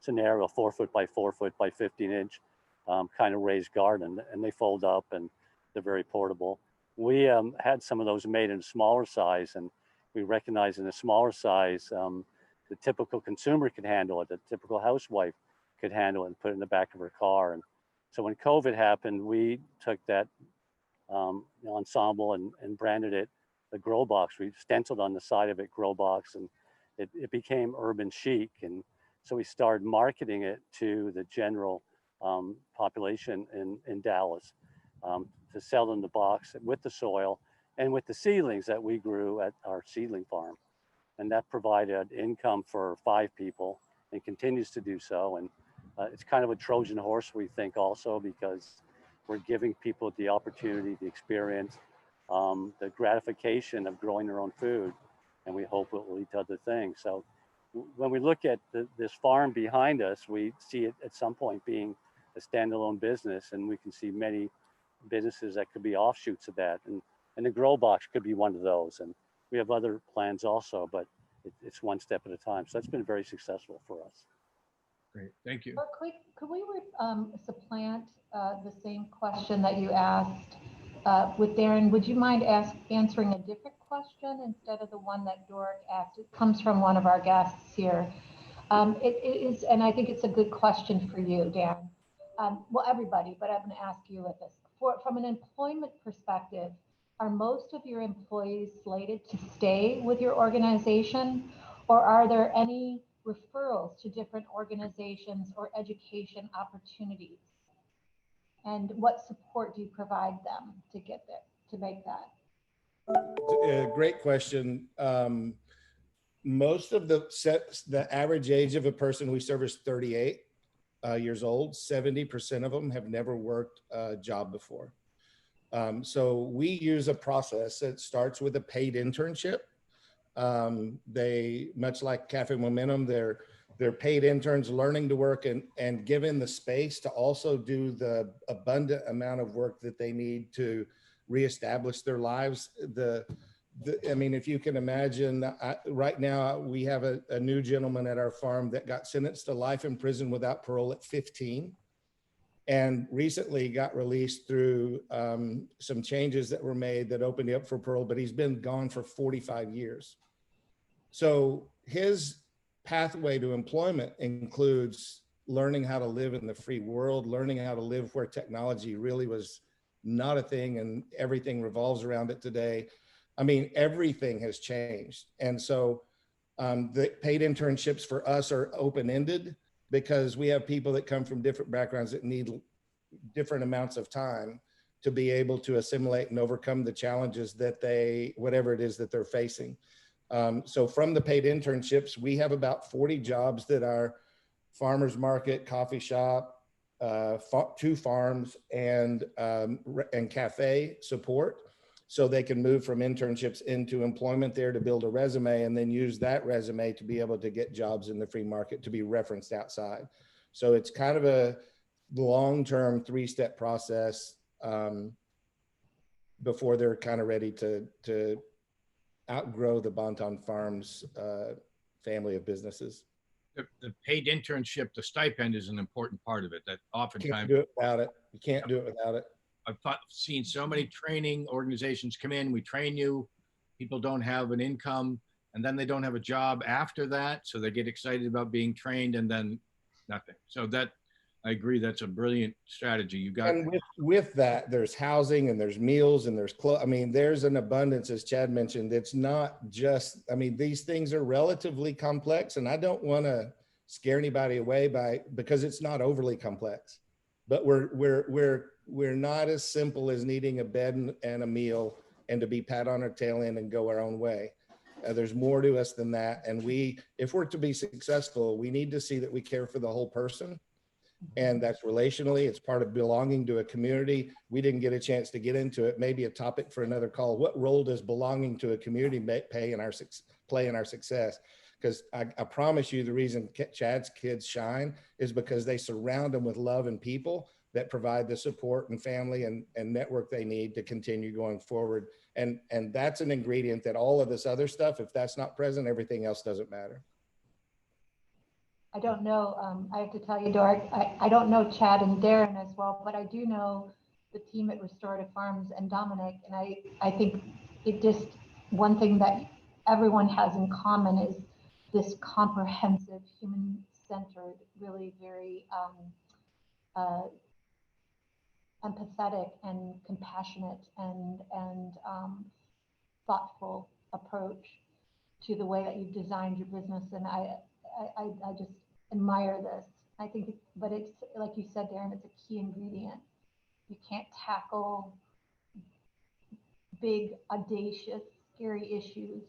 scenario, a 4-foot by 4-foot by 15-inch kind of raised garden. And they fold up and they're very portable. We had some of those made in a smaller size, and we recognized in a smaller size, the typical consumer could handle it, the typical housewife could handle it and put it in the back of her car. And so when COVID happened, we took that ensemble and branded it the Grow Box. We stenciled on the side of it Grow Box, and it became urban chic. And so we started marketing it to the general population in Dallas to sell them the box with the soil and with the seedlings that we grew at our seedling farm. And that provided income for 5 people and continues to do so. And it's kind of a Trojan horse, we think, also, because we're giving people the opportunity, the experience, the gratification of growing their own food. And we hope it will lead to other things. So when we look at this farm behind us, we see it at some point being a standalone business, and we can see many businesses that could be offshoots of that. And the grow box could be one of those. And we have other plans also, but it's one step at a time. So that's been very successful for us. Great, thank you. Or could we supplant the same question that you asked with Darren? Would you mind answering a different question instead of the one that Doric asked? It comes from one of our guests here. It is, and I think it's a good question for you, Darren. Well, everybody, but I'm going to ask you with this. From an employment perspective, are most of your employees slated to stay with your organization, or are there any referrals to different organizations or education opportunities? And what support do you provide them to get there, to make that? Great question. Most of the average age of a person we serve is 38 years old. 70% of them have never worked a job before. So we use a process that starts with a paid internship. They, much like Cafe Momentum, they're paid interns learning to work and given the space to also do the abundant amount of work that they need to reestablish their lives. I mean, if you can imagine, right now we have a new gentleman at our farm that got sentenced to life in prison without parole at 15. And recently got released through some changes that were made that opened him up for parole, but he's been gone for 45 years. So his pathway to employment includes learning how to live in the free world, learning how to live where technology really was not a thing and everything revolves around it today. I mean, everything has changed. And so the paid internships for us are open-ended, because we have people that come from different backgrounds that need different amounts of time to be able to assimilate and overcome the challenges that whatever it is that they're facing. So from the paid internships, we have about 40 jobs that are farmers market, coffee shop, 2 farms, and cafe support. So they can move from internships into employment there to build a resume, and then use that resume to be able to get jobs in the free market to be referenced outside. So it's kind of a long-term 3-step process before they're kind of ready to outgrow the Bonton Farms family of businesses. The paid internship, the stipend is an important part of it. That oftentimes can't do it without it. You can't do it without it. I've seen so many training organizations come in, we train you, people don't have an income, and then they don't have a job after that. So they get excited about being trained and then nothing. So that, I agree, that's a brilliant strategy. You got. And with that, there's housing and there's meals and there's clothes. I mean, there's an abundance, as Chad mentioned. It's not just, I mean, these things are relatively complex, and I don't want to scare anybody away because it's not overly complex, but we're not as simple as needing a bed and a meal and to be pat on our tail end and go our own way. There's more to us than that. And if we're to be successful, we need to see that we care for the whole person. And that's relationally, it's part of belonging to a community. We didn't get a chance to get into it. Maybe a topic for another call. What role does belonging to a community play in our success? Because I promise you, the reason Chad's kids shine is because they surround them with love and people that provide the support and family and network they need to continue going forward. And that's an ingredient that all of this other stuff, if that's not present, everything else doesn't matter. I don't know, I have to tell you, Doric, I don't know Chad and Darren as well, but I do know the team at Restorative Farms and Dominic. And I think one thing that everyone has in common is this comprehensive, human-centered, really very empathetic and compassionate and thoughtful approach to the way that you've designed your business. And I just admire this. I think, but it's like you said, Darren, it's a key ingredient. You can't tackle big, audacious, scary issues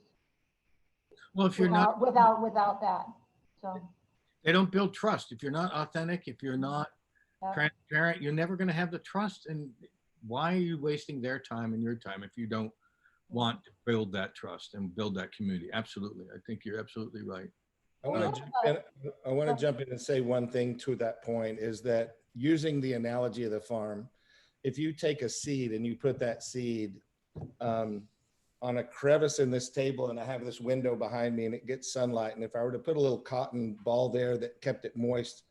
Well, if you're without that. So they don't build trust. If you're not authentic, if you're not transparent, you're never going to have the trust. And why are you wasting their time and your time if you don't want to build that trust and build that community? Absolutely. I think you're absolutely right. I want to jump in. I want to jump in and say one thing to that point is that using the analogy of the farm, if you take a seed and you put that seed on a crevice in this table, and I have this window behind me and it gets sunlight, and if I were to put a little cotton ball there that kept it moist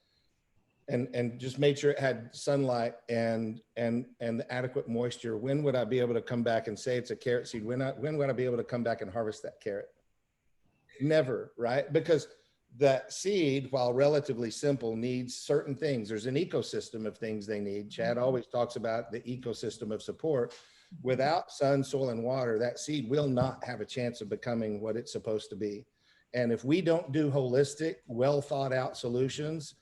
and just made sure it had sunlight and adequate moisture, when would I be able to come back and say it's a carrot seed? When would I be able to come back and harvest that carrot? Never, right? Because that seed, while relatively simple, needs certain things. There's an ecosystem of things they need. Chad always talks about the ecosystem of support. Without sun, soil, and water, that seed will not have a chance of becoming what it's supposed to be. And if we don't do holistic, well thought out solutions,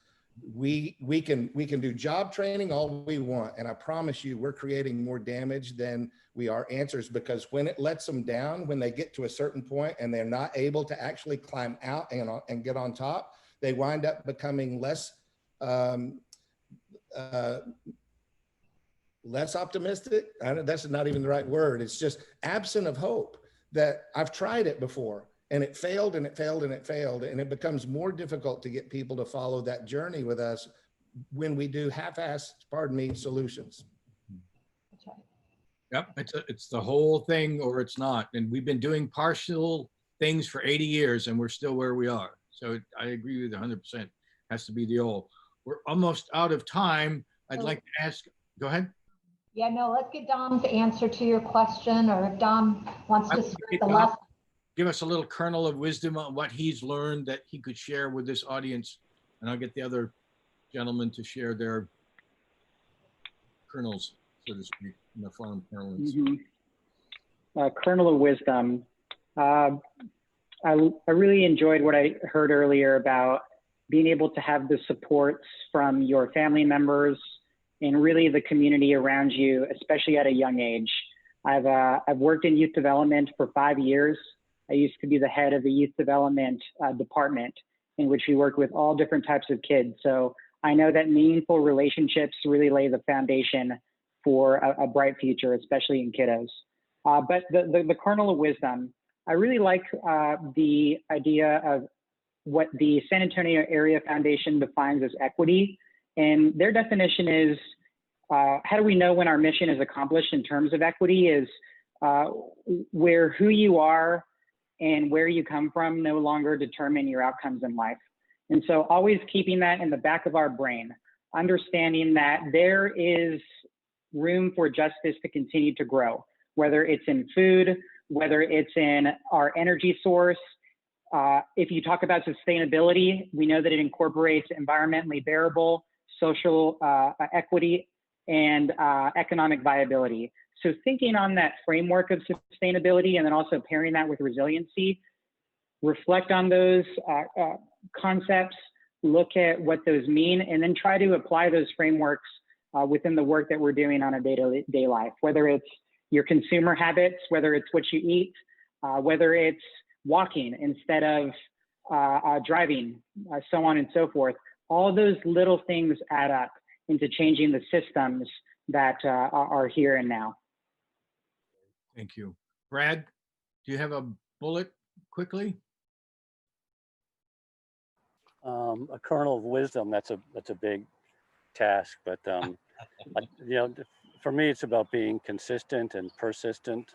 we can do job training all we want, and I promise you we're creating more damage than we are answers, because when it lets them down, when they get to a certain point and they're not able to actually climb out and get on top, they wind up becoming less optimistic. That's not even the right word. It's just absent of hope. That I've tried it before and it failed and it failed and it failed, and it becomes more difficult to get people to follow that journey with us when we do half-assed, pardon me, solutions. That's right. Yep, it's the whole thing or it's not. And we've been doing partial things for 80 years and we're still where we are. So I agree with you 100%. Has to be the old. We're almost out of time. I'd like to ask, go ahead. Yeah, no, let's get Dom's answer to your question, or if Dom wants to script the lesson. Give us a little kernel of wisdom on what he's learned that he could share with this audience. And I'll get the other gentlemen to share their kernels, so to speak, in the farm parlance. Kernel of wisdom. I really enjoyed what I heard earlier about being able to have the supports from your family members and really the community around you, especially at a young age. I've worked in youth development for 5 years. I used to be the head of the youth development department, in which we work with all different types of kids. So I know that meaningful relationships really lay the foundation for a bright future, especially in kiddos. But the kernel of wisdom, I really like the idea of what the San Antonio Area Foundation defines as equity. And their definition is, how do we know when our mission is accomplished in terms of equity, is where who you are and where you come from no longer determine your outcomes in life. And so always keeping that in the back of our brain, understanding that there is room for justice to continue to grow, whether it's in food, whether it's in our energy source. If you talk about sustainability, we know that it incorporates environmentally bearable, social equity, and economic viability. So thinking on that framework of sustainability and then also pairing that with resiliency, reflect on those concepts, look at what those mean, and then try to apply those frameworks within the work that we're doing on a day-to-day life, whether it's your consumer habits, whether it's what you eat, whether it's walking instead of driving, so on and so forth. All those little things add up into changing the systems that are here and now. Thank you. Brad, do you have a bullet quickly? A kernel of wisdom, that's a big task, but you know, for me, it's about being consistent and persistent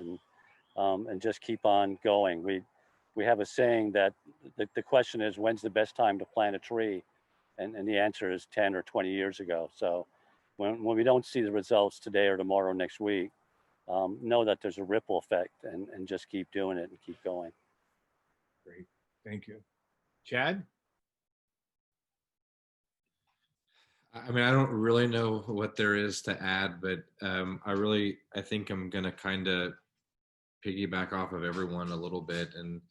and just keep on going. We have a saying that the question is, when's the best time to plant a tree? And the answer is 10 or 20 years ago. So when we don't see the results today or tomorrow, next week, know that there's a ripple effect and just keep doing it and keep going. Great, thank you. Chad? I mean, I don't really know what there is to add, but I think I'm gonna kind of piggyback off of everyone a little bit. And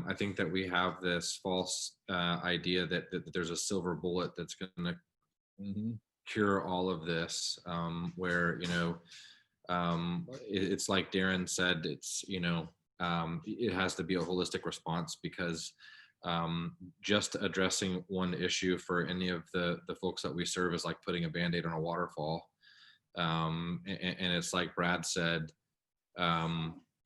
I think that we have this false idea that there's a silver bullet that's gonna cure all of this, where, you know, it's like Darren said, it's, you know, it has to be a holistic response, because just addressing one issue for any of the folks that we serve is like putting a Band-Aid on a waterfall. And it's like Brad said,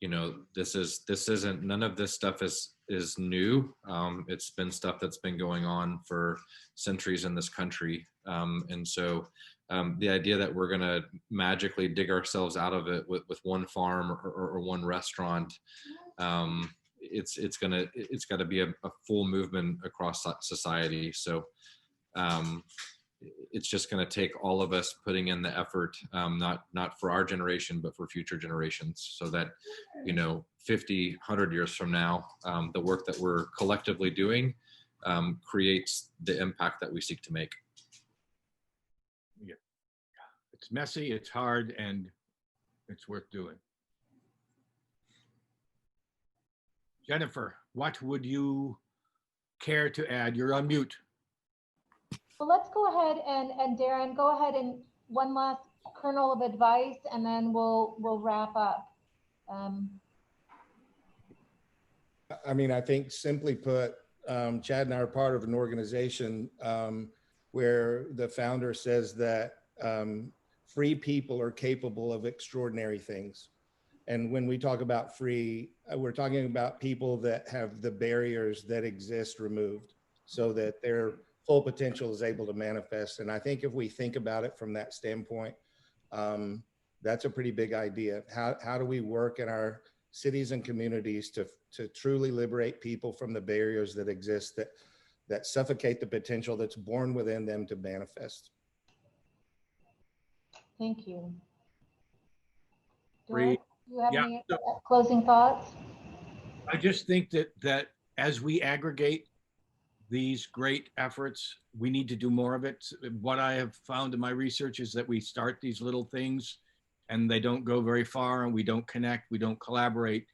you know, this isn't, none of this stuff is is new. It's been stuff that's been going on for centuries in this country. And so the idea that we're going to magically dig ourselves out of it with one farm or one restaurant, it's got to be a full movement across society. So it's just going to take all of us putting in the effort, not for our generation, but for future generations, so that, 50, 100 years from now, the work that we're collectively doing creates the impact that we seek to make. Yeah. It's messy, it's hard, and it's worth doing. Jennifer, what would you care to add? You're on mute. Well, let's go ahead and Darren, go ahead and one last kernel of advice, and then we'll wrap up. I mean, I think simply put, Chad and I are part of an organization where the founder says that free people are capable of extraordinary things. And when we talk about free, we're talking about people that have the barriers that exist removed so that their full potential is able to manifest. And I think if we think about it from that standpoint, that's a pretty big idea. How do we work in our cities and communities to truly liberate people from the barriers that exist that suffocate the potential that's born within them to manifest? Thank you. Free. Do you have Yeah. any closing thoughts? I just think that as we aggregate these great efforts, we need to do more of it. What I have found in my research is that we start these little things and they don't go very far, and we don't connect, we don't collaborate.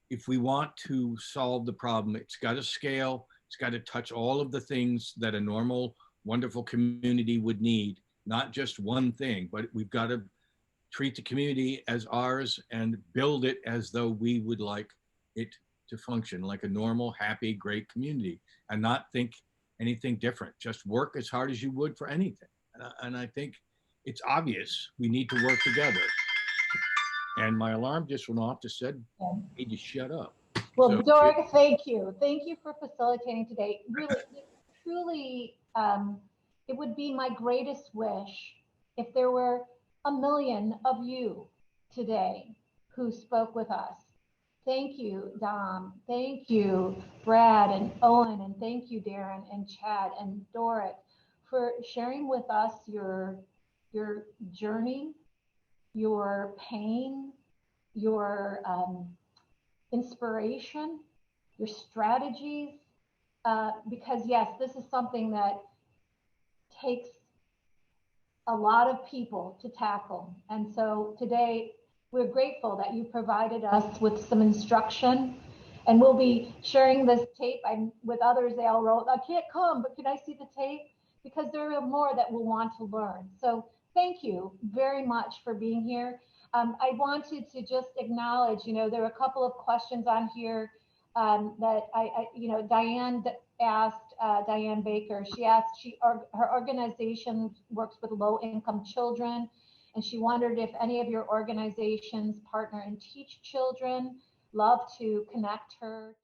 If we want to solve the problem, it's got to scale, it's got to touch all of the things that a normal, wonderful community would need, not just one thing, but we've got to treat the community as ours and build it as though we would like it to function like a normal, happy, great community, and not think anything different. Just work as hard as you would for anything. And I think it's obvious we need to work together. And my alarm just went off, just said, I need to shut up. Well, So, Doug, thank you. Thank you for facilitating today. Really, truly, it would be my greatest wish if there were 1 million of you today who spoke with us. Thank you, Dom. Thank you, Brad and Owen, and thank you, Darren and Chad and Doric, for sharing with us your journey, your pain, your inspiration, your strategies, because yes, this is something that takes a lot of people to tackle. And so today, we're grateful that you provided us with some instruction, and we'll be sharing this tape with others. They all wrote, I can't come, but can I see the tape? Because there are more that will want to learn. So thank you very much for being here. I wanted to just acknowledge, there are a couple of questions on here that Diane asked, Diane Baker, she asked, her organization works with low-income children, and she wondered if any of your organizations partner and teach children. Love to connect her